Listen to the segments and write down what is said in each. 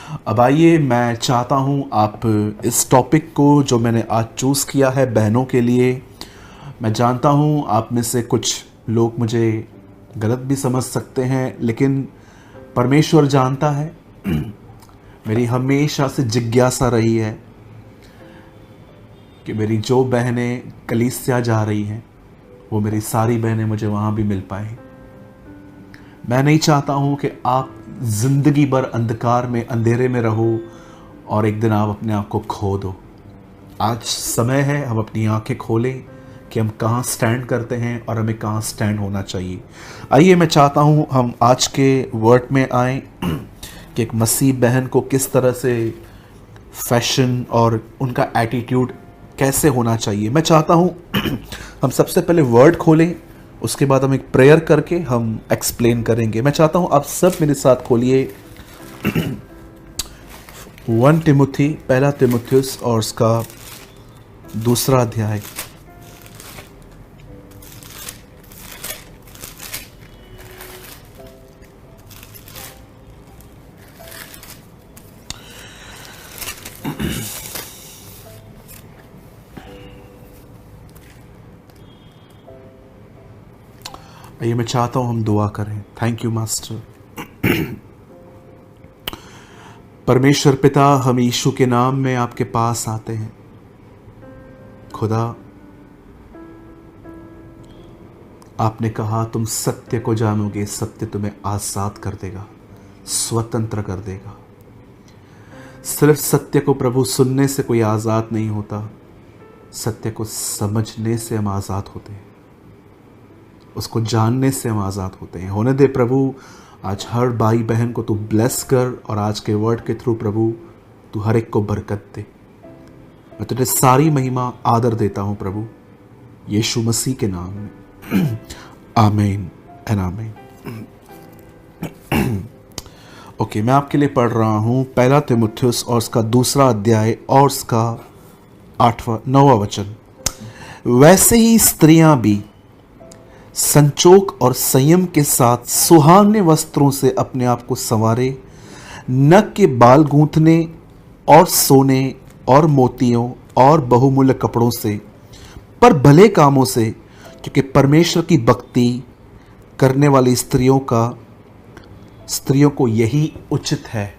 अब आइए, मैं चाहता हूँ आप इस टॉपिक को जो मैंने आज चूज़ किया है बहनों के लिए, मैं जानता हूँ आप में से कुछ लोग मुझे गलत भी समझ सकते हैं, लेकिन परमेश्वर जानता है। मेरी हमेशा से जिज्ञासा रही है कि मेरी जो बहनें कलीसिया जा रही हैं वो मेरी सारी बहनें मुझे वहाँ भी मिल पाएं। मैं नहीं चाहता हूँ कि आप ज़िंदगी भर अंधकार में, अंधेरे में रहो और एक दिन आप अपने आप को खो दो। आज समय है हम अपनी आंखें खोलें कि हम कहाँ स्टैंड करते हैं और हमें कहाँ स्टैंड होना चाहिए। आइए, मैं चाहता हूँ हम आज के वर्ड में आएँ कि एक मसीह बहन को किस तरह से फैशन और उनका एटीट्यूड कैसे होना चाहिए। मैं चाहता हूँ हम सबसे पहले वर्ड खोलें, उसके बाद हम एक प्रेयर करके हम एक्सप्लेन करेंगे। मैं चाहता हूँ आप सब मेरे साथ खोलिए 1 तिमुथी, पहला तिमुथियुस और उसका दूसरा अध्याय। ये मैं चाहता हूँ हम दुआ करें। Thank you master. परमेश्वर पिता, हम यीशु के नाम में आपके पास आते हैं। खुदा, आपने कहा तुम सत्य को जानोगे, सत्य तुम्हें आज़ाद कर देगा, स्वतंत्र कर देगा। सिर्फ सत्य को प्रभु सुनने से कोई आज़ाद नहीं होता, सत्य को समझने से हम आज़ाद होते हैं, उसको जानने से हम आज़ाद होते हैं। होने दे प्रभु, आज हर भाई बहन को तू ब्लेस कर और आज के वर्ड के थ्रू प्रभु तू हर एक को बरकत दे। मैं तुझे सारी महिमा आदर देता हूँ प्रभु, यीशु मसीह के नाम में। आमीन एंड आमीन। ओके, मैं आपके लिए पढ़ रहा हूँ पहला तिमुथियुस और उसका दूसरा अध्याय और उसका 9वां वचन। वैसे ही स्त्रियां भी संचोक और संयम के साथ सुहावने वस्त्रों से अपने आप को संवारे, नक के बाल गूंथने और सोने और मोतियों और बहुमूल्य कपड़ों से, पर भले कामों से, क्योंकि परमेश्वर की भक्ति करने वाली स्त्रियों को यही उचित है।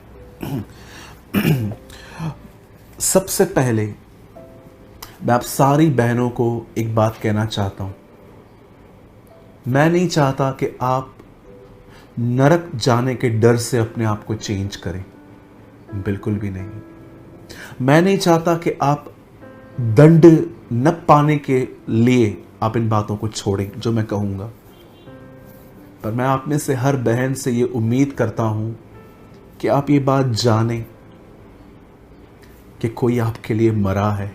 सबसे पहले मैं आप सारी बहनों को एक बात कहना चाहता हूं। मैं नहीं चाहता कि आप नरक जाने के डर से अपने आप को चेंज करें, बिल्कुल भी नहीं। मैं नहीं चाहता कि आप दंड न पाने के लिए आप इन बातों को छोड़ें जो मैं कहूँगा, पर मैं आप में से हर बहन से ये उम्मीद करता हूँ कि आप ये बात जानें कि कोई आपके लिए मरा है,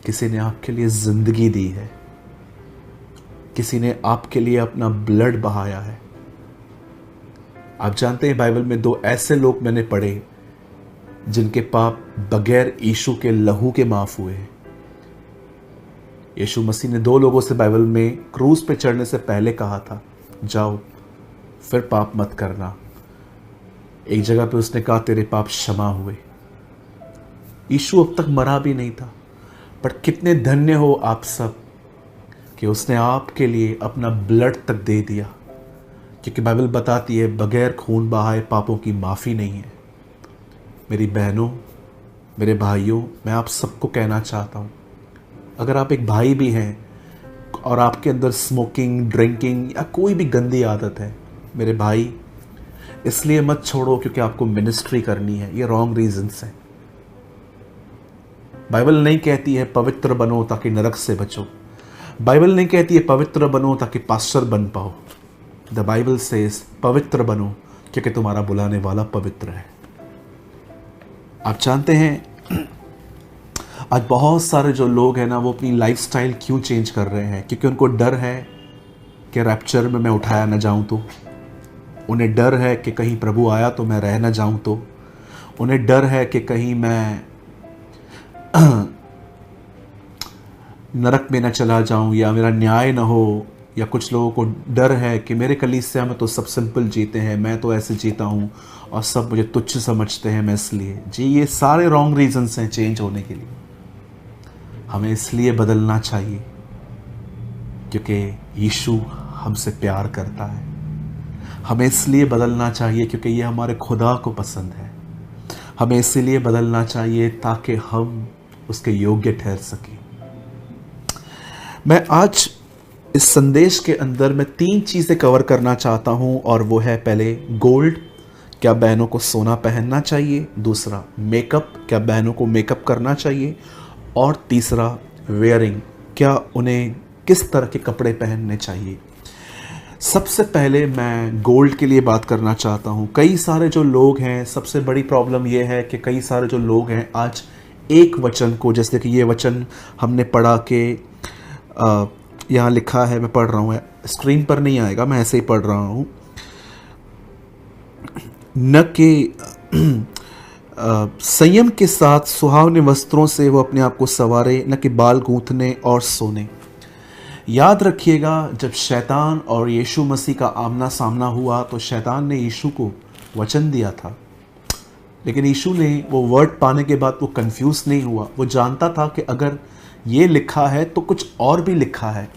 किसी ने आपके लिए ज़िंदगी दी है, किसी ने आपके लिए अपना ब्लड बहाया है। आप जानते हैं बाइबल में 2 ऐसे लोग मैंने पढ़े जिनके पाप बगैर यीशु के लहू के माफ हुए हैं। यीशु मसीह ने 2 लोगों से बाइबल में क्रूस पे चढ़ने से पहले कहा था, जाओ फिर पाप मत करना। एक जगह पे उसने कहा तेरे पाप क्षमा हुए। यीशु अब तक मरा भी नहीं था, पर कितने धन्य हो आप सब कि उसने आपके लिए अपना ब्लड तक दे दिया, क्योंकि बाइबल बताती है बगैर खून बहाए पापों की माफ़ी नहीं है। मेरी बहनों, मेरे भाइयों, मैं आप सबको कहना चाहता हूँ, अगर आप एक भाई भी हैं और आपके अंदर स्मोकिंग, ड्रिंकिंग या कोई भी गंदी आदत है, मेरे भाई इसलिए मत छोड़ो क्योंकि आपको मिनिस्ट्री करनी है। ये रॉन्ग रीजंस हैं। बाइबल नहीं कहती है पवित्र बनो ताकि नरक से बचो। बाइबल नहीं कहती है पवित्र बनो ताकि पास्टर बन पाओ। द बाइबल सेज पवित्र बनो क्योंकि तुम्हारा बुलाने वाला पवित्र है। आप जानते हैं आज बहुत सारे जो लोग हैं ना, वो अपनी लाइफस्टाइल क्यों चेंज कर रहे हैं? क्योंकि उनको डर है कि रैप्चर में मैं उठाया ना जाऊं तो, उन्हें डर है कि कहीं प्रभु आया तो मैं रह ना जाऊं तो, उन्हें डर है कि कहीं मैं नरक में न चला जाऊं या मेरा न्याय न हो या कुछ लोगों को डर है कि मेरे कलीसिया में तो सब सिंपल जीते हैं, मैं तो ऐसे जीता हूँ और सब मुझे तुच्छ समझते हैं, मैं इसलिए। जी, ये सारे रॉन्ग रीजंस हैं चेंज होने के लिए। हमें इसलिए बदलना चाहिए क्योंकि यीशु हमसे प्यार करता है। हमें इसलिए बदलना चाहिए क्योंकि ये हमारे खुदा को पसंद है। हमें इसलिए बदलना चाहिए ताकि हम उसके योग्य ठहर सकें। मैं आज इस संदेश के अंदर मैं 3 चीज़ें कवर करना चाहता हूँ, और वो है पहले गोल्ड, क्या बहनों को सोना पहनना चाहिए। दूसरा मेकअप, क्या बहनों को मेकअप करना चाहिए। और तीसरा वेयरिंग, क्या उन्हें किस तरह के कपड़े पहनने चाहिए। सबसे पहले मैं गोल्ड के लिए बात करना चाहता हूँ। कई सारे जो लोग हैं, सबसे बड़ी प्रॉब्लम ये है कि कई सारे जो लोग हैं आज एक वचन को, जैसे कि ये वचन हमने पढ़ा कि यहाँ लिखा है, मैं पढ़ रहा हूँ, स्क्रीन पर नहीं आएगा, मैं ऐसे ही पढ़ रहा हूँ। न कि संयम के साथ सुहावने वस्त्रों से वो अपने आप को संवारे, न कि बाल गूंथने और सोने। याद रखिएगा, जब शैतान और यीशु मसीह का आमना सामना हुआ तो शैतान ने यीशु को वचन दिया था, लेकिन यीशु ने वो वर्ड पाने के बाद वो कंफ्यूज नहीं हुआ। वो जानता था कि अगर ये लिखा है तो कुछ और भी लिखा है।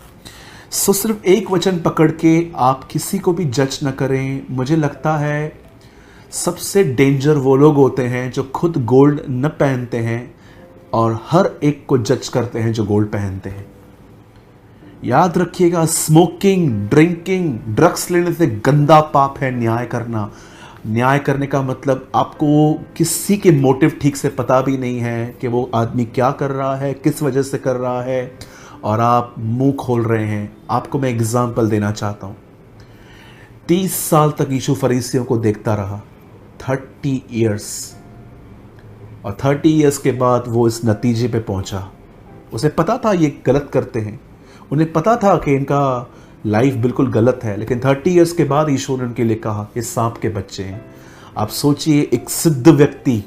सो सिर्फ एक वचन पकड़ के आप किसी को भी जज न करें। मुझे लगता है सबसे डेंजर वो लोग होते हैं जो खुद गोल्ड न पहनते हैं और हर एक को जज करते हैं जो गोल्ड पहनते हैं। याद रखिएगा, स्मोकिंग, ड्रिंकिंग, ड्रग्स लेने से गंदा पाप है न्याय करना। न्याय करने का मतलब आपको किसी के मोटिव ठीक से पता भी नहीं है कि वो आदमी क्या कर रहा है, किस वजह से कर रहा है, और आप मुंह खोल रहे हैं। आपको मैं एग्जाम्पल देना चाहता हूँ। 30 साल तक यीशु फरीसियों को देखता रहा, 30 ईयर्स, और 30 ईयर्स के बाद वो इस नतीजे पे पहुंचा। उसे पता था ये गलत करते हैं, उन्हें पता था कि इनका लाइफ बिल्कुल गलत है, लेकिन 30 ईयर्स के बाद ईश्वर ने उनके लिए कहा, ये सांप के बच्चे हैं। आप सोचिए, एक सिद्ध व्यक्ति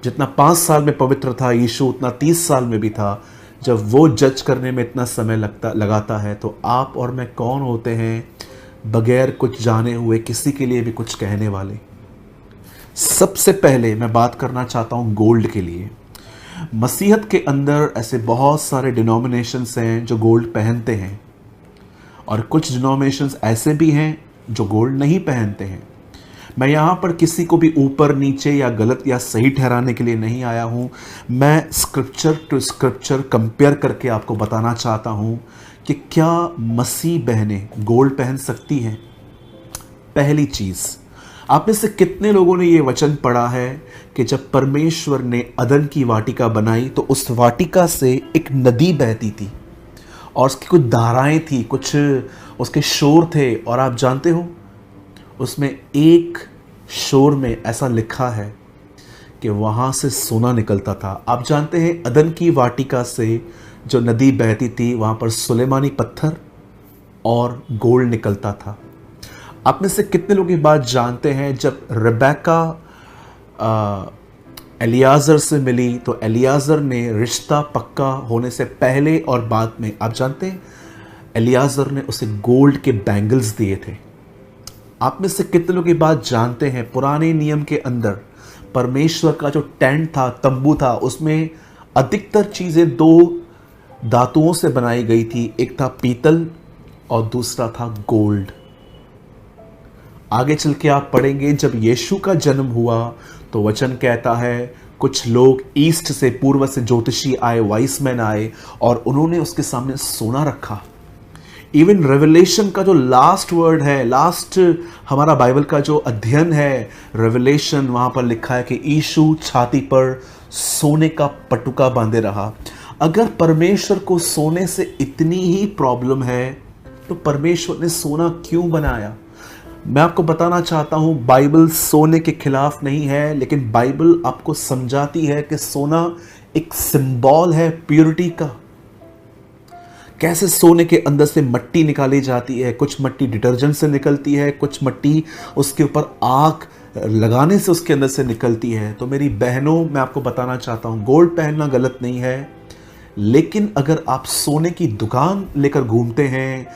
जितना 5 साल में पवित्र था, यीशु उतना 30 साल में भी था। जब वो जज करने में इतना समय लगाता है, तो आप और मैं कौन होते हैं बगैर कुछ जाने हुए किसी के लिए भी कुछ कहने वाले। सबसे पहले मैं बात करना चाहता हूँ गोल्ड के लिए। मसीहत के अंदर ऐसे बहुत सारे डिनोमिनेशंस हैं जो गोल्ड पहनते हैं, और कुछ डिनोमिनेशंस ऐसे भी हैं जो गोल्ड नहीं पहनते हैं। मैं यहाँ पर किसी को भी ऊपर नीचे या गलत या सही ठहराने के लिए नहीं आया हूँ। मैं स्क्रिप्चर टू स्क्रिप्चर कंपेयर करके आपको बताना चाहता हूँ कि क्या मसीह बहनें गोल्ड पहन सकती हैं। पहली चीज़, आप में से कितने लोगों ने ये वचन पढ़ा है कि जब परमेश्वर ने अदन की वाटिका बनाई तो उस वाटिका से एक नदी बहती थी और उसकी कुछ धाराएं थी, कुछ उसके शोर थे, और आप जानते हो उसमें एक शोर में ऐसा लिखा है कि वहाँ से सोना निकलता था। आप जानते हैं अदन की वाटिका से जो नदी बहती थी वहाँ पर सुलेमानी पत्थर और गोल्ड निकलता था। आप में से कितने लोग ये बात जानते हैं, जब रेबेका एलियाजर से मिली तो एलियाजर ने रिश्ता पक्का होने से पहले और बाद में, आप जानते हैं एलियाजर ने उसे गोल्ड के बैंगल्स दिए थे। आप में से कितने लोग ये बात जानते हैं, पुराने नियम के अंदर परमेश्वर का जो टेंट था, तंबू था, उसमें अधिकतर चीज़ें 2 धातुओं से बनाई गई थी। एक था पीतल और दूसरा था गोल्ड। आगे चल के आप पढ़ेंगे, जब यीशु का जन्म हुआ तो वचन कहता है कुछ लोग ईस्ट से, पूर्व से ज्योतिषी आए, वाइस मैन आए, और उन्होंने उसके सामने सोना रखा। इवन रेवलेशन का जो लास्ट वर्ड है, लास्ट हमारा बाइबल का जो अध्ययन है रेवलेशन, वहां पर लिखा है कि यीशु छाती पर सोने का पटुका बांधे रहा। अगर परमेश्वर को सोने से इतनी ही प्रॉब्लम है तो परमेश्वर ने सोना क्यों बनाया? मैं आपको बताना चाहता हूं, बाइबल सोने के खिलाफ नहीं है, लेकिन बाइबल आपको समझाती है कि सोना एक सिंबल है प्योरिटी का। कैसे सोने के अंदर से मट्टी निकाली जाती है, कुछ मट्टी डिटर्जेंट से निकलती है, कुछ मट्टी उसके ऊपर आग लगाने से उसके अंदर से निकलती है। तो मेरी बहनों, मैं आपको बताना चाहता हूं, गोल्ड पहनना गलत नहीं है, लेकिन अगर आप सोने की दुकान लेकर घूमते हैं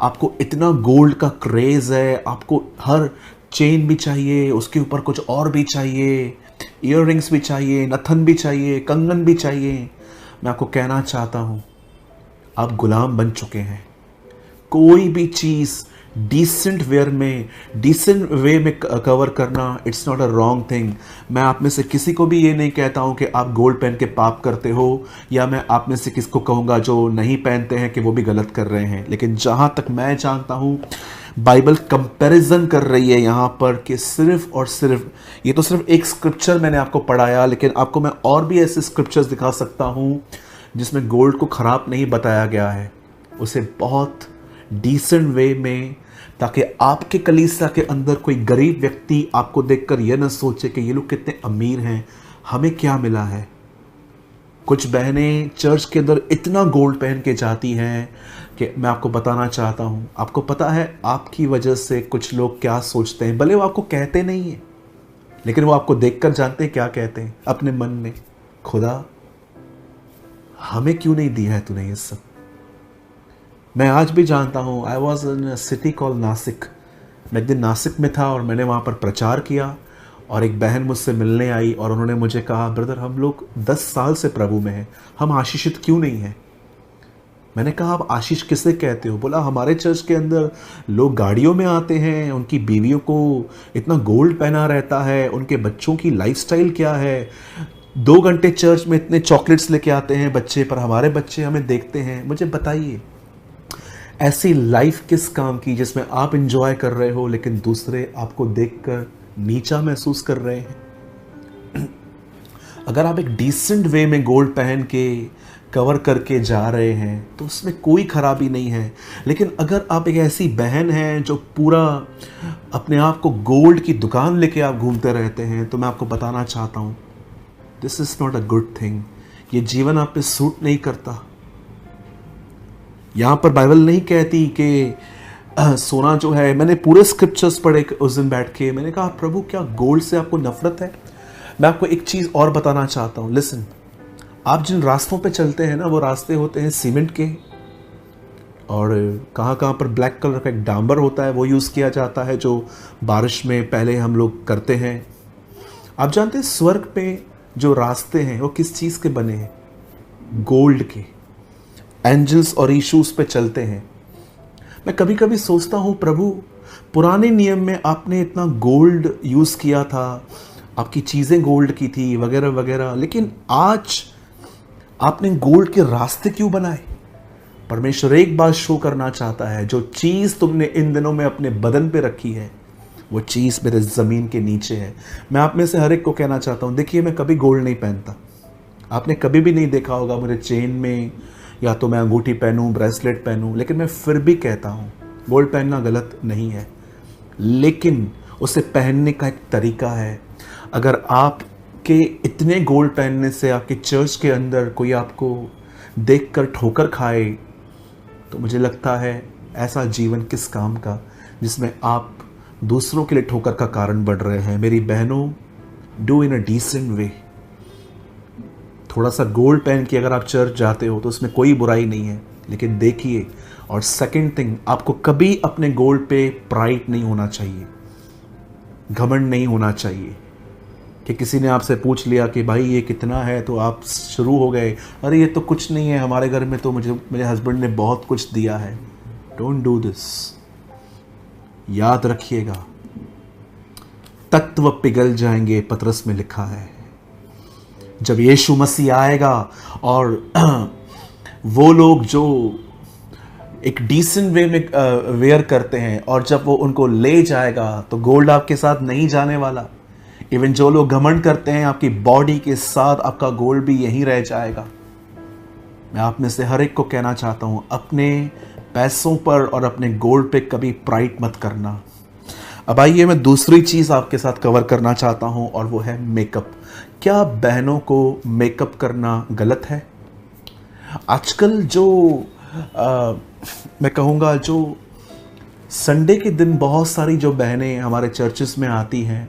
आपको इतना गोल्ड का क्रेज है, आपको हर चेन भी चाहिए, उसके ऊपर कुछ और भी चाहिए, इयररिंग्स भी चाहिए, नथन भी चाहिए, कंगन भी चाहिए। मैं आपको कहना चाहता हूं, आप गुलाम बन चुके हैं। कोई भी चीज डिसेंट वे में कवर करना, it's not a wrong thing. मैं आप में से किसी को भी ये नहीं कहता हूं कि आप गोल्ड पहन के पाप करते हो, या मैं आप में से किसको कहूंगा जो नहीं पहनते हैं कि वो भी गलत कर रहे हैं। लेकिन जहां तक मैं जानता हूं, बाइबल कंपैरिजन कर रही है यहां पर कि सिर्फ और सिर्फ, ये तो सिर्फ एक स्क्रिप्चर मैंने आपको पढ़ाया, लेकिन आपको मैं और भी ऐसे स्क्रिप्चर्स दिखा सकता हूं जिसमें गोल्ड को खराब नहीं बताया गया है, उसे बहुत डिसेंट वे में, ताकि आपके कलीसिया के अंदर कोई गरीब व्यक्ति आपको देखकर यह न सोचे कि ये लोग कितने अमीर हैं, हमें क्या मिला है। कुछ बहनें चर्च के अंदर इतना गोल्ड पहन के जाती हैं कि मैं आपको बताना चाहता हूं, आपको पता है आपकी वजह से कुछ लोग क्या सोचते हैं। भले वो आपको कहते नहीं है, लेकिन वो आपको देखकर जानते हैं क्या कहते हैं अपने मन में, खुदा हमें क्यों नहीं दिया है तूने ये सब। मैं आज भी जानता हूँ, I was in city call Nashik. मैं एक दिन नासिक में था और मैंने वहाँ पर प्रचार किया, और एक बहन मुझसे मिलने आई और उन्होंने मुझे कहा, ब्रदर हम लोग 10 साल से प्रभु में हैं, हम आशीषित क्यों नहीं हैं। मैंने कहा आप आशीष किसे कहते हो। बोला हमारे चर्च के अंदर लोग गाड़ियों में आते हैं, उनकी बीवियों को इतना गोल्ड पहना रहता है, उनके बच्चों की लाइफस्टाइल क्या है, 2 घंटे चर्च में इतने चॉकलेट्स लेके आते हैं बच्चे, पर हमारे बच्चे हमें देखते हैं। मुझे बताइए ऐसी लाइफ किस काम की जिसमें आप इंजॉय कर रहे हो लेकिन दूसरे आपको देखकर नीचा महसूस कर रहे हैं। अगर आप एक डिसेंट वे में गोल्ड पहन के कवर करके जा रहे हैं तो उसमें कोई खराबी नहीं है। लेकिन अगर आप एक ऐसी बहन हैं जो पूरा अपने आप को गोल्ड की दुकान लेके आप घूमते रहते हैं, तो मैं आपको बताना चाहता हूँ this is not a good thing. ये जीवन आप पे सूट नहीं करता। यहाँ पर बाइबल नहीं कहती कि सोना जो है, मैंने पूरे स्क्रिप्चर्स पढ़े उस दिन बैठ के, मैंने कहा प्रभु क्या गोल्ड से आपको नफरत है। मैं आपको एक चीज़ और बताना चाहता हूँ, लिसन। आप जिन रास्तों पे चलते हैं ना, वो रास्ते होते हैं सीमेंट के, और कहाँ कहाँ पर ब्लैक कलर का एक डांबर होता है, वो यूज़ किया जाता है जो बारिश में पहले हम लोग करते हैं। आप जानते हैं स्वर्ग पे जो रास्ते हैं वो किस चीज़ के बने हैं? गोल्ड के। एंजल्स और इशूज पे चलते हैं। मैं कभी कभी सोचता हूँ प्रभु पुराने नियम में आपने इतना गोल्ड यूज़ किया था, आपकी चीज़ें गोल्ड की थी वगैरह वगैरह, लेकिन आज आपने गोल्ड के रास्ते क्यों बनाए? परमेश्वर एक बात शो करना चाहता है, जो चीज़ तुमने इन दिनों में अपने बदन पे रखी है वो चीज़ मेरे ज़मीन के नीचे है। मैं आप में से हर एक को कहना चाहता हूँ, देखिए मैं कभी गोल्ड नहीं पहनता। आपने कभी भी नहीं देखा होगा मुझे चेन में, या तो मैं अंगूठी पहनूं, ब्रेसलेट पहनूं, लेकिन मैं फिर भी कहता हूं गोल्ड पहनना गलत नहीं है, लेकिन उसे पहनने का एक तरीका है। अगर आपके इतने गोल्ड पहनने से आपके चर्च के अंदर कोई आपको देखकर ठोकर खाए, तो मुझे लगता है ऐसा जीवन किस काम का, जिसमें आप दूसरों के लिए ठोकर का कारण बढ़ रहे हैं। मेरी बहनों, डू इन अ डिसेंट वे। थोड़ा सा गोल्ड पहन के अगर आप चर्च जाते हो तो उसमें कोई बुराई नहीं है, लेकिन देखिए। और सेकंड थिंग, आपको कभी अपने गोल्ड पे प्राइड नहीं होना चाहिए, घमंड नहीं होना चाहिए कि किसी ने आपसे पूछ लिया कि भाई ये कितना है, तो आप शुरू हो गए, अरे ये तो कुछ नहीं है, हमारे घर में तो मेरे हस्बैंड ने बहुत कुछ दिया है। Don't do this. याद रखिएगा, तत्व पिघल जाएंगे, पतरस में लिखा है। जब यीशु मसीह आएगा और वो लोग जो एक डिसेंट वे में वेयर करते हैं, और जब वो उनको ले जाएगा तो गोल्ड आपके साथ नहीं जाने वाला। इवन जो लोग घमंड करते हैं, आपकी बॉडी के साथ आपका गोल्ड भी यहीं रह जाएगा। मैं आप में से हर एक को कहना चाहता हूं, अपने पैसों पर और अपने गोल्ड पे कभी प्राइड मत करना। अब आइए मैं दूसरी चीज़ आपके साथ कवर करना चाहता हूं, और वो है मेकअप। क्या बहनों को मेकअप करना गलत है? आजकल जो मैं कहूँगा, जो संडे के दिन बहुत सारी जो बहनें हमारे चर्चेस में आती हैं,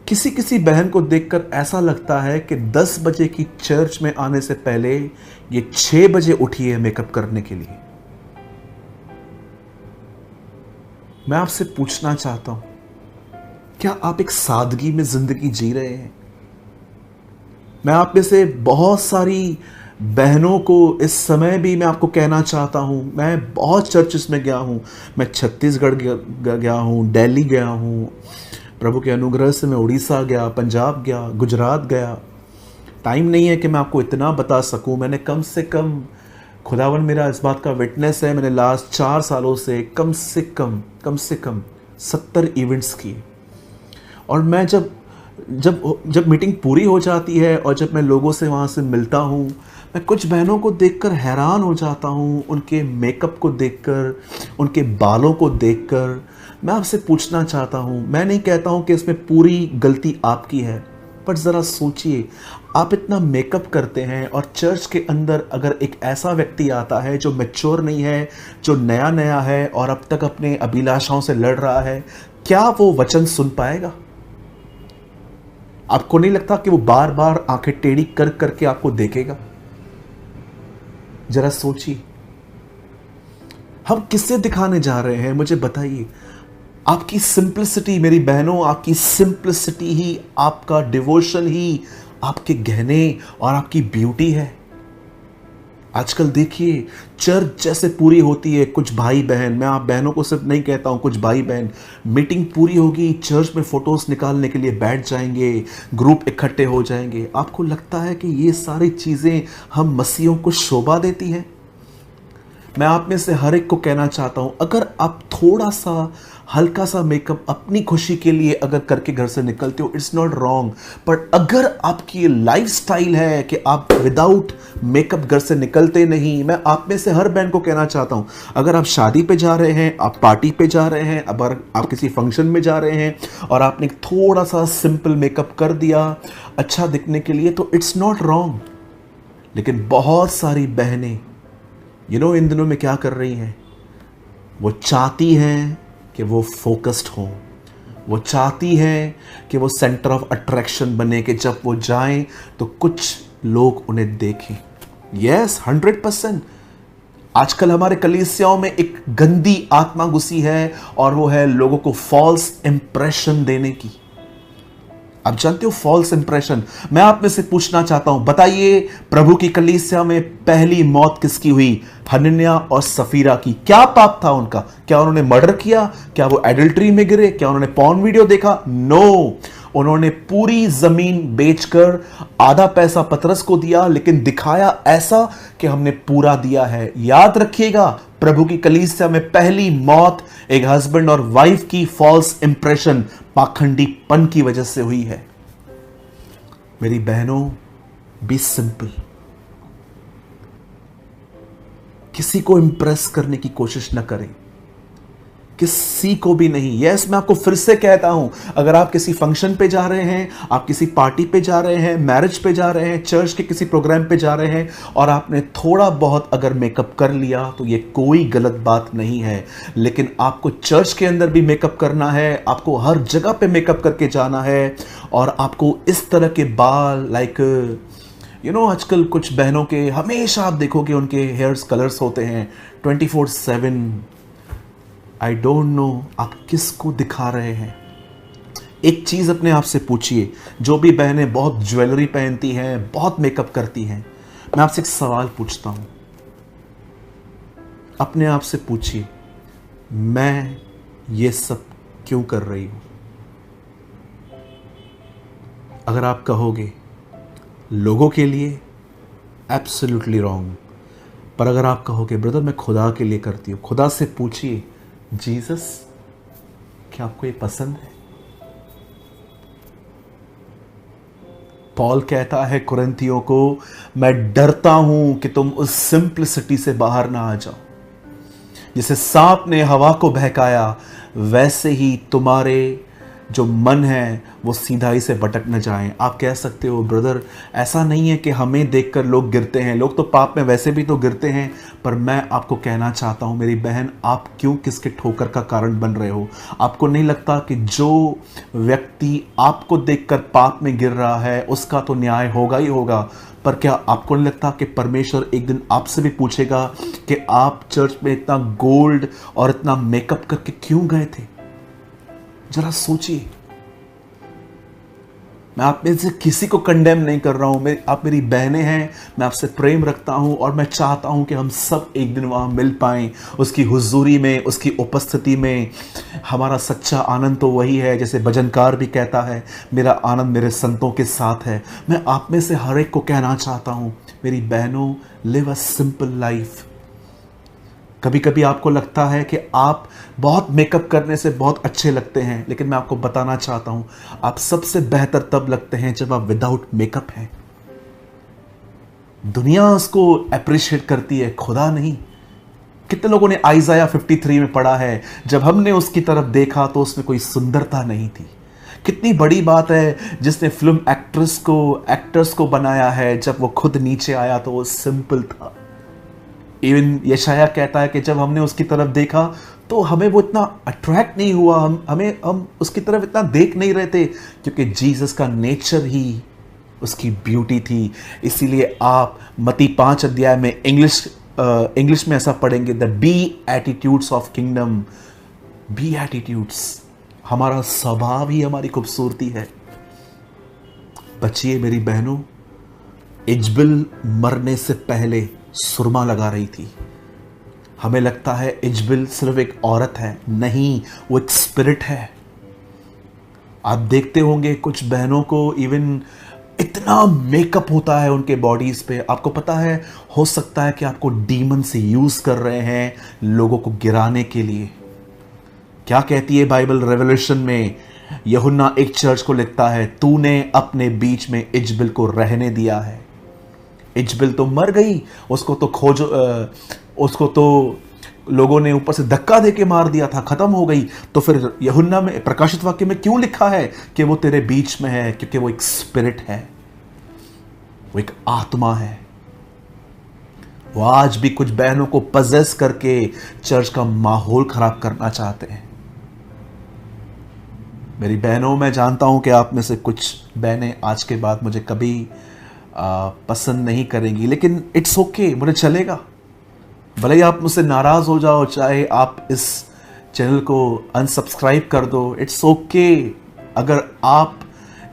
किसी किसी बहन को देखकर ऐसा लगता है कि 10 बजे की चर्च में आने से पहले ये 6 बजे उठी है मेकअप करने के लिए। मैं आपसे पूछना चाहता हूं, क्या आप एक सादगी में जिंदगी जी रहे हैं? मैं आप में से बहुत सारी बहनों को इस समय भी मैं आपको कहना चाहता हूं, मैं बहुत चर्चेस में गया हूं, मैं छत्तीसगढ़ गया हूं, दिल्ली गया हूं, प्रभु के अनुग्रह से मैं उड़ीसा गया, पंजाब गया, गुजरात गया। टाइम नहीं है कि मैं आपको इतना बता सकूं। मैंने कम से कम, खुदावन मेरा इस बात का विटनेस है, मैंने लास्ट 4 सालों से कम से कम 70 इवेंट्स किए। और मैं जब जब जब मीटिंग पूरी हो जाती है और जब मैं लोगों से वहाँ से मिलता हूँ, मैं कुछ बहनों को देखकर हैरान हो जाता हूँ, उनके मेकअप को देखकर, उनके बालों को देखकर। मैं आपसे पूछना चाहता हूँ, मैं नहीं कहता हूँ कि इसमें पूरी गलती आपकी है, पर ज़रा सोचिए, आप इतना मेकअप करते हैं और चर्च के अंदर अगर एक ऐसा व्यक्ति आता है जो मैच्योर नहीं है, जो नया नया है और अब तक अपने अभिलाषाओं से लड़ रहा है, क्या वो वचन सुन पाएगा? आपको नहीं लगता कि वो बार बार आंखें टेढ़ी कर करके आपको देखेगा? जरा सोचिए, हम किससे दिखाने जा रहे हैं, मुझे बताइए। आपकी सिंप्लिसिटी मेरी बहनों, आपकी सिंप्लिसिटी ही, आपका डिवोशन ही आपके गहने और आपकी ब्यूटी है। आजकल देखिए, चर्च जैसे पूरी होती है, कुछ भाई बहन, मैं आप बहनों को सिर्फ नहीं कहता हूं, कुछ भाई बहन, मीटिंग पूरी होगी, चर्च में फोटोज निकालने के लिए बैठ जाएंगे, ग्रुप इकट्ठे हो जाएंगे। आपको लगता है कि ये सारी चीजें हम मसीहों को शोभा देती हैं? मैं आप में से हर एक को कहना चाहता हूं, अगर आप थोड़ा सा हल्का सा मेकअप अपनी खुशी के लिए अगर करके घर से निकलते हो, इट्स नॉट रॉन्ग। पर अगर आपकी ये लाइफ स्टाइल है कि आप विदाउट मेकअप घर से निकलते नहीं, मैं आप में से हर बहन को कहना चाहता हूं, अगर आप शादी पे जा रहे हैं, आप पार्टी पे जा रहे हैं, अगर आप किसी फंक्शन में जा रहे हैं और आपने थोड़ा सा सिंपल मेकअप कर दिया अच्छा दिखने के लिए, तो इट्स नॉट रॉन्ग। लेकिन बहुत सारी बहनें इन दिनों में क्या कर रही हैं, वो चाहती हैं कि वो फोकस्ड हो, वो चाहती हैं कि वो सेंटर ऑफ अट्रैक्शन बने, कि जब वो जाएं तो कुछ लोग उन्हें देखें। यस, 100%। आजकल हमारे कलीसियाओं में एक गंदी आत्मा घुसी है और वो है लोगों को फॉल्स इंप्रेशन देने की। आप जानते हो फॉल्स इंप्रेशन? मैं आप में से पूछना चाहता हूं, बताइए, प्रभु की कलीसिया में पहली मौत किसकी हुई? हनन्याह और सफीरा की। क्या पाप था उनका? क्या उन्होंने मर्डर किया? क्या वो एडल्ट्री में गिरे? क्या उन्होंने पॉर्न वीडियो देखा? नो, उन्होंने पूरी जमीन बेचकर आधा पैसा पतरस को दिया, लेकिन दिखाया ऐसा कि हमने पूरा दिया है। याद रखिएगा, प्रभु की कलीसिया में पहली मौत एक हस्बैंड और वाइफ की फॉल्स इंप्रेशन, पाखंडीपन की वजह से हुई है। मेरी बहनों, बी सिंपल। किसी को इंप्रेस करने की कोशिश न करें, किसी को भी नहीं। यस, मैं आपको फिर से कहता हूं, अगर आप किसी फंक्शन पे जा रहे हैं, आप किसी पार्टी पे जा रहे हैं, मैरिज पे जा रहे हैं, चर्च के किसी प्रोग्राम पे जा रहे हैं और आपने थोड़ा बहुत अगर मेकअप कर लिया, तो ये कोई गलत बात नहीं है। लेकिन आपको चर्च के अंदर भी मेकअप करना है, आपको हर जगह पे मेकअप करके जाना है, और आपको इस तरह के बाल आजकल कुछ बहनों के हमेशा आप देखोगे उनके हेयर्स कलर्स होते हैं 24/7। आई डोंट नो आप किसको दिखा रहे हैं। एक चीज अपने आप से पूछिए, जो भी बहनें बहुत ज्वेलरी पहनती हैं, बहुत मेकअप करती हैं, मैं आपसे एक सवाल पूछता हूं, अपने आप से पूछिए, मैं ये सब क्यों कर रही हूं? अगर आप कहोगे लोगों के लिए, एब्सोल्युटली रॉन्ग। पर अगर आप कहोगे ब्रदर मैं खुदा के लिए करती हूं, खुदा से पूछिए, जीसस क्या आपको ये पसंद है? पॉल कहता है कुरिन्थियों को, मैं डरता हूं कि तुम उस सिंप्लिसिटी से बाहर ना आ जाओ। जैसे सांप ने हवा को बहकाया, वैसे ही तुम्हारे जो मन है वो सीधाई से भटक न जाएं। आप कह सकते हो ब्रदर ऐसा नहीं है कि हमें देखकर लोग गिरते हैं, लोग तो पाप में वैसे भी तो गिरते हैं। पर मैं आपको कहना चाहता हूं मेरी बहन, आप क्यों किसके ठोकर का कारण बन रहे हो? आपको नहीं लगता कि जो व्यक्ति आपको देखकर पाप में गिर रहा है उसका तो न्याय होगा ही होगा? पर क्या आपको नहीं लगता कि परमेश्वर एक दिन आपसे भी पूछेगा कि आप चर्च में इतना गोल्ड और इतना मेकअप करके क्यों गए थे? जरा सोचिए। मैं आप में से किसी को कंडेम नहीं कर रहा हूं, आप मेरी बहनें हैं, मैं आपसे प्रेम रखता हूं और मैं चाहता हूं कि हम सब एक दिन वहां मिल पाएं उसकी हुजूरी में, उसकी उपस्थिति में। हमारा सच्चा आनंद तो वही है, जैसे भजनकार भी कहता है, मेरा आनंद मेरे संतों के साथ है। मैं आप में से हर एक को कहना चाहता हूं मेरी बहनों, लिव अ सिंपल लाइफ। कभी कभी आपको लगता है कि आप बहुत मेकअप करने से बहुत अच्छे लगते हैं, लेकिन मैं आपको बताना चाहता हूं आप सबसे बेहतर तब लगते हैं जब आप विदाउट मेकअप हैं। दुनिया उसको अप्रिशिएट करती है, खुदा नहीं। कितने लोगों ने आइज़ाया 53 में पढ़ा है, जब हमने उसकी तरफ देखा तो उसमें कोई सुंदरता नहीं थी। कितनी बड़ी बात है जिसने फिल्म एक्टर्स को बनाया है, जब वो खुद नीचे आया तो वो सिंपल था। इवन यशाया कहता है कि जब हमने उसकी तरफ देखा तो हमें वो इतना अट्रैक्ट नहीं हुआ, हम उसकी तरफ इतना देख नहीं रहे थे, क्योंकि जीसस का नेचर ही उसकी ब्यूटी थी। इसीलिए आप मत्ती 5 अध्याय में इंग्लिश में ऐसा पढ़ेंगे, the beatitudes of kingdom. Beatitudes, हमारा स्वभाव ही हमारी खूबसूरती है। बचिए मेरी बहनों, इजबिल मरने से पहले सुरमा लगा रही थी। हमें लगता है इजबिल सिर्फ एक औरत है, नहीं, वो एक स्पिरिट है। आप देखते होंगे कुछ बहनों को इवन इतना मेकअप होता है उनके बॉडीज पे। आपको पता है, हो सकता है कि आपको डीमन से यूज कर रहे हैं लोगों को गिराने के लिए। क्या कहती है बाइबल रेवल्यूशन में? यूहन्ना एक चर्च को लिखता है, तूने अपने बीच में इजबिल को रहने दिया है। इजबिल तो मर गई, उसको तो लोगों ने ऊपर से धक्का देके मार दिया था, खत्म हो गई। तो फिर यूहन्ना में, प्रकाशित वाक्य में क्यों लिखा है कि वो तेरे बीच में है? क्योंकि वो एक स्पिरिट है, वो एक आत्मा है। वो आज भी कुछ बहनों को पजेस करके चर्च का माहौल खराब करना चाहते हैं। मेरी बहनों, मैं जानता हूं कि आप में से कुछ बहनें आज के बाद मुझे कभी पसंद नहीं करेंगी, लेकिन इट्स ओके, मुझे चलेगा। भले ही आप मुझसे नाराज हो जाओ, चाहे आप इस चैनल को अनसब्सक्राइब कर दो, इट्स ओके। अगर आप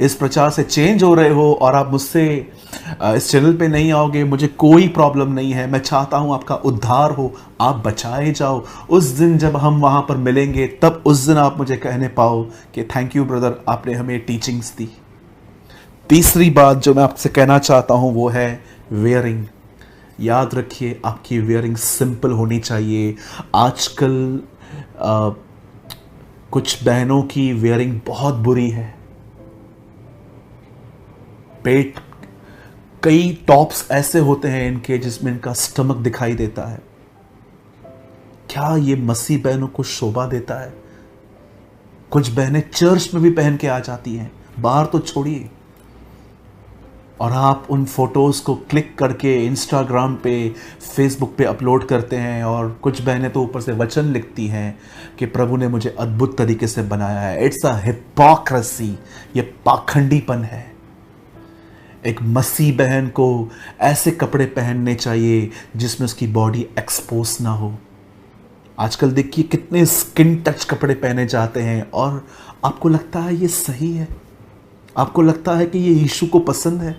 इस प्रचार से चेंज हो रहे हो और आप मुझसे इस चैनल पे नहीं आओगे, मुझे कोई प्रॉब्लम नहीं है। मैं चाहता हूं आपका उद्धार हो, आप बचाए जाओ। उस दिन जब हम वहां पर मिलेंगे, तब उस दिन आप मुझे कहने पाओ कि थैंक यू ब्रदर, आपने हमें टीचिंग्स दी। तीसरी बात जो मैं आपसे कहना चाहता हूं वो है वेयरिंग। याद रखिए, आपकी वेयरिंग सिंपल होनी चाहिए। आजकल कुछ बहनों की वेयरिंग बहुत बुरी है। पेट, कई टॉप्स ऐसे होते हैं इनके जिसमें इनका स्टमक दिखाई देता है। क्या ये मसीह बहनों को शोभा देता है? कुछ बहनें चर्च में भी पहन के आ जाती हैं, बाहर तो छोड़िए। और आप उन फोटोज को क्लिक करके इंस्टाग्राम पे, फेसबुक पे अपलोड करते हैं, और कुछ बहनें तो ऊपर से वचन लिखती हैं कि प्रभु ने मुझे अद्भुत तरीके से बनाया है। इट्स अ हिपोक्रेसी, ये पाखंडीपन है। एक मसीह बहन को ऐसे कपड़े पहनने चाहिए जिसमें उसकी बॉडी एक्सपोज ना हो। आजकल देखिए कितने स्किन टच कपड़े पहने जाते हैं, और आपको लगता है ये सही है? आपको लगता है कि ये यीशु को पसंद है?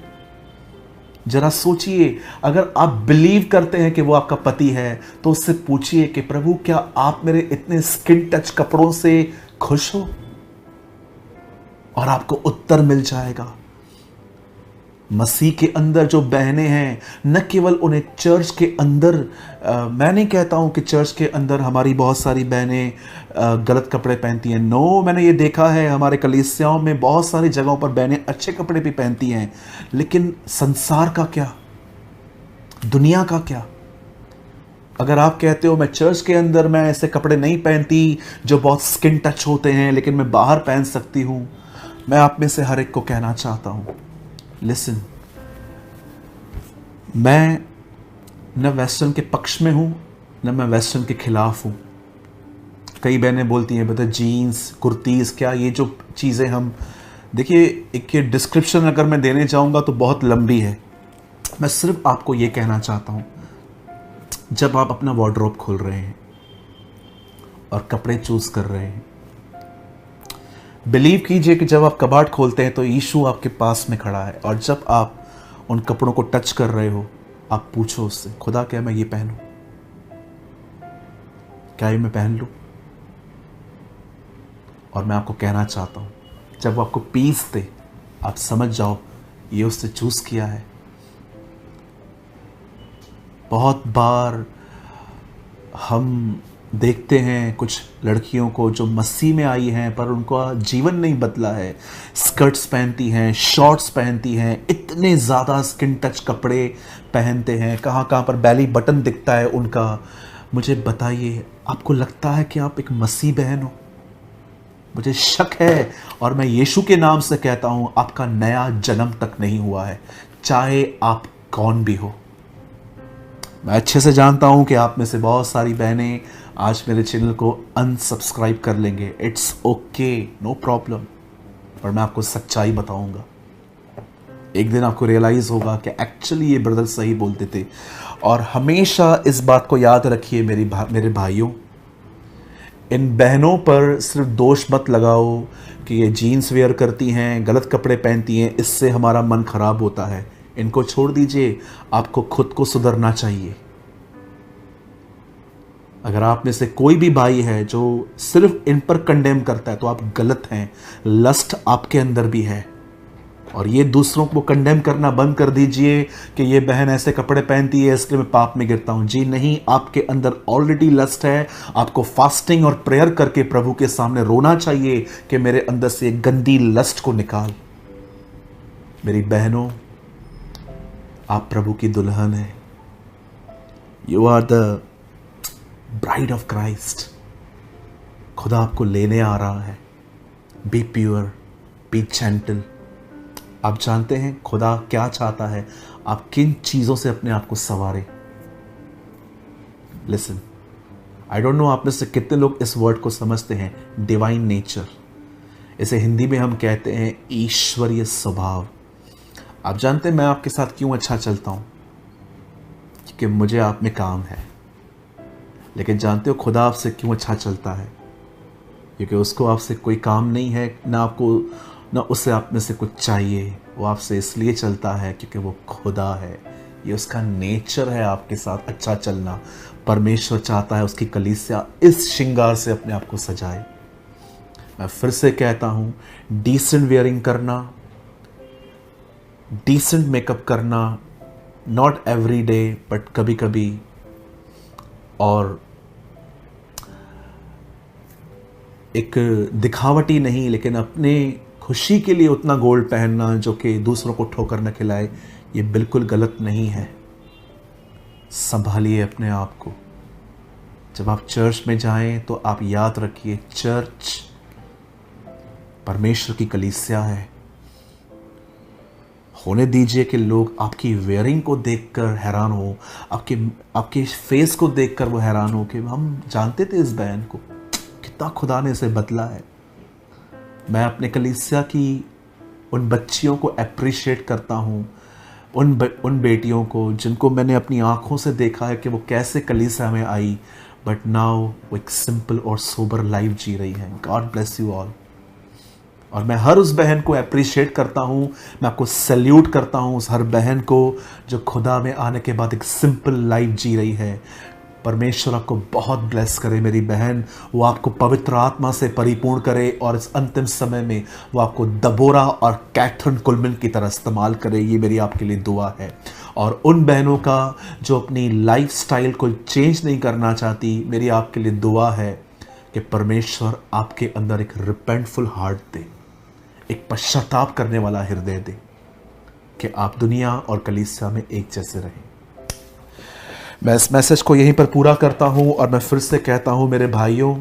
जरा सोचिए, अगर आप बिलीव करते हैं कि वो आपका पति है तो उससे पूछिए कि प्रभु, क्या आप मेरे इतने स्किन टच कपड़ों से खुश हो? और आपको उत्तर मिल जाएगा। मसीह के अंदर जो बहनें हैं, न केवल उन्हें चर्च के अंदर, मैं नहीं कहता हूं कि चर्च के अंदर हमारी बहुत सारी बहनें गलत कपड़े पहनती हैं। नो, मैंने ये देखा है हमारे कलीसियाओं में बहुत सारी जगहों पर बहनें अच्छे कपड़े भी पहनती हैं। लेकिन संसार का क्या? दुनिया का क्या? अगर आप कहते हो मैं चर्च के अंदर मैं ऐसे कपड़े नहीं पहनती जो बहुत स्किन टच होते हैं, लेकिन मैं बाहर पहन सकती हूं, मैं आप में से हर एक को कहना चाहता हूं, लिसन, मैं न वेस्टर्न के पक्ष में हूं न मैं वेस्टर्न के खिलाफ हूं। कई बहनें बोलती हैं बेटा जीन्स कुर्तीज़ क्या, ये जो चीज़ें हम देखिए, एक ये डिस्क्रिप्शन अगर मैं देने जाऊंगा तो बहुत लंबी है। मैं सिर्फ आपको ये कहना चाहता हूं, जब आप अपना वार्डरोब खोल रहे हैं और कपड़े चूज कर रहे हैं, बिलीव कीजिए कि जब आप कबाड़ खोलते हैं तो यीशु आपके पास में खड़ा है, और जब आप उन कपड़ों को टच कर रहे हो, आप पूछो उससे, खुदा क्या मैं ये पहनूं, क्या ये मैं पहन लूं? और मैं आपको कहना चाहता हूं, जब वो आपको पीस दे, आप समझ जाओ ये उससे चूज किया है। बहुत बार हम देखते हैं कुछ लड़कियों को जो मसीह में आई हैं पर उनका जीवन नहीं बदला है, स्कर्ट्स पहनती हैं, शॉर्ट्स पहनती हैं, इतने ज़्यादा स्किन टच कपड़े पहनते हैं, कहाँ कहाँ पर बैली बटन दिखता है उनका। मुझे बताइए, आपको लगता है कि आप एक मसीह बहन हो? मुझे शक है, और मैं यीशु के नाम से कहता हूँ, आपका नया जन्म तक नहीं हुआ है, चाहे आप कौन भी हो। मैं अच्छे से जानता हूं कि आप में से बहुत सारी बहनें आज मेरे चैनल को अनसब्सक्राइब कर लेंगे, इट्स ओके, नो प्रॉब्लम, पर मैं आपको सच्चाई बताऊंगा। एक दिन आपको रियलाइज होगा कि एक्चुअली ये ब्रदर सही बोलते थे। और हमेशा इस बात को याद रखिए मेरे भाइयों, इन बहनों पर सिर्फ दोष मत लगाओ कि ये जीन्स वेयर करती हैं, गलत कपड़े पहनती हैं, इससे हमारा मन खराब होता है। इनको छोड़ दीजिए, आपको खुद को सुधरना चाहिए। अगर आप में से कोई भी भाई है जो सिर्फ इन पर कंडेम करता है तो आप गलत हैं। लस्ट आपके अंदर भी है, और ये दूसरों को कंडेम करना बंद कर दीजिए कि ये बहन ऐसे कपड़े पहनती है इसलिए मैं पाप में गिरता हूं। जी नहीं, आपके अंदर ऑलरेडी लस्ट है। आपको फास्टिंग और प्रेयर करके प्रभु के सामने रोना चाहिए कि मेरे अंदर से गंदी लस्ट को निकाल। मेरी बहनों, आप प्रभु की दुल्हन है। You are the bride of Christ. खुदा आपको लेने आ रहा है। Be pure, be gentle. आप जानते हैं खुदा क्या चाहता है? आप किन चीजों से अपने आप को संवारें। लिसन, आई डोंट नो आप में से कितने लोग इस वर्ड को समझते हैं, डिवाइन नेचर। इसे हिंदी में हम कहते हैं ईश्वरीय स्वभाव। आप जानते हैं मैं आपके साथ क्यों अच्छा चलता हूं? क्योंकि मुझे आप में काम है। लेकिन जानते हो खुदा आपसे क्यों अच्छा चलता है? क्योंकि उसको आपसे कोई काम नहीं है, ना उसे आप में से कुछ चाहिए। वो आपसे इसलिए चलता है क्योंकि वो खुदा है। ये उसका नेचर है आपके साथ अच्छा चलना। परमेश्वर चाहता है उसकी कलीसिया इस श्रृंगार से अपने आप को सजाए। मैं फिर से कहता हूं, डिसेंट वेयरिंग करना, डिसेंट मेकअप करना, नॉट एवरी डे बट कभी कभी, और एक दिखावटी नहीं लेकिन अपने खुशी के लिए उतना गोल्ड पहनना जो कि दूसरों को ठोकर न खिलाए, ये बिल्कुल गलत नहीं है। संभालिए अपने आप को। जब आप चर्च में जाएं तो आप याद रखिए, चर्च परमेश्वर की कलीसिया है। होने दीजिए कि लोग आपकी वेयरिंग को देखकर हैरान हो, आपके फेस को देखकर वो हैरान हो कि हम जानते थे इस बहन को, कितना खुदा ने इसे बदला है। मैं अपने कलीसिया की उन बच्चियों को अप्रिशिएट करता हूँ, उन बेटियों को जिनको मैंने अपनी आंखों से देखा है कि वो कैसे कलीसिया में आई, बट नाउ वो एक सिंपल और सोबर लाइफ जी रही है। God bless you all. और मैं हर उस बहन को अप्रिशिएट करता हूँ, मैं आपको सैल्यूट करता हूँ उस हर बहन को जो खुदा में आने के बाद एक सिंपल लाइफ जी रही है। परमेश्वर आपको बहुत ब्लेस करे मेरी बहन, वो आपको पवित्र आत्मा से परिपूर्ण करे और इस अंतिम समय में वो आपको दबोरा और कैथरीन कुलमन की तरह इस्तेमाल करे। ये मेरी आपके लिए दुआ है। और उन बहनों का जो अपनी लाइफ स्टाइल को चेंज नहीं करना चाहती, मेरी आपके लिए दुआ है कि परमेश्वर आपके अंदर एक रिपेंटफुल हार्ट दे, एक पश्चाताप करने वाला हृदय दे कि आप दुनिया और कलीसिया में एक जैसे रहें। मैं इस मैसेज को यहीं पर पूरा करता हूँ और मैं फिर से कहता हूँ मेरे भाइयों,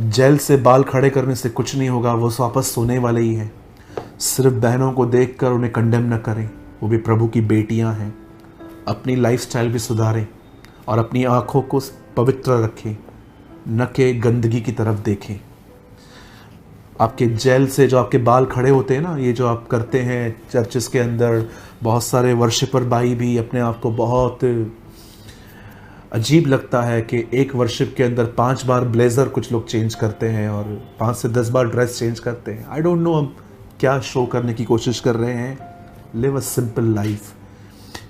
जेल से बाल खड़े करने से कुछ नहीं होगा, वो वापस सोने वाले ही हैं। सिर्फ बहनों को देखकर उन्हें कंडेम न करें, वो भी प्रभु की बेटियां हैं। अपनी लाइफस्टाइल भी सुधारें और अपनी आंखों को पवित्र रखें, न कि गंदगी की तरफ देखें। आपके जेल से जो आपके बाल खड़े होते हैं ना, ये जो आप करते हैं चर्चेस के अंदर, बहुत सारे वर्शिपर भाई भी अपने आप को बहुत अजीब लगता है कि एक वर्शिप के अंदर 5 बार ब्लेज़र कुछ लोग चेंज करते हैं और 5 से 10 बार ड्रेस चेंज करते हैं। आई डोंट नो हम क्या शो करने की कोशिश कर रहे हैं। Live a simple life.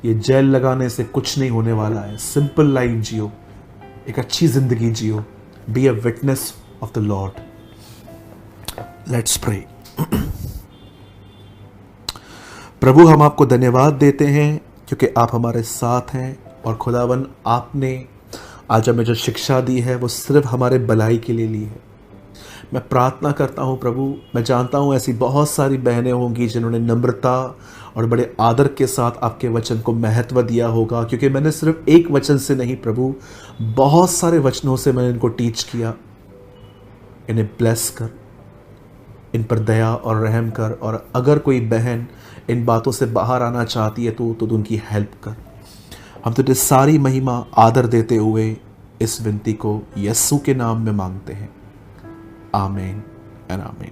ये जेल लगाने से कुछ नहीं होने वाला है। सिंपल लाइफ जियो, एक अच्छी ज़िंदगी जियो। Be a witness of the Lord. Let's pray. प्रभु, हम आपको धन्यवाद देते हैं क्योंकि आप हमारे साथ हैं और खुदावन आपने आज हमें जो शिक्षा दी है वो सिर्फ हमारे भलाई के लिए ली है। मैं प्रार्थना करता हूँ प्रभु, मैं जानता हूँ ऐसी बहुत सारी बहनें होंगी जिन्होंने नम्रता और बड़े आदर के साथ आपके वचन को महत्व दिया होगा, क्योंकि मैंने सिर्फ एक वचन से नहीं प्रभु, बहुत सारे वचनों से मैंने इनको टीच किया। इन्हें ब्लेस कर, इन पर दया और रहम कर, और अगर कोई बहन इन बातों से बाहर आना चाहती है तो उनकी हेल्प कर। हम तुझे सारी महिमा आदर देते हुए इस विनती को यीशु के नाम में मांगते हैं। आमीन एंड आमीन।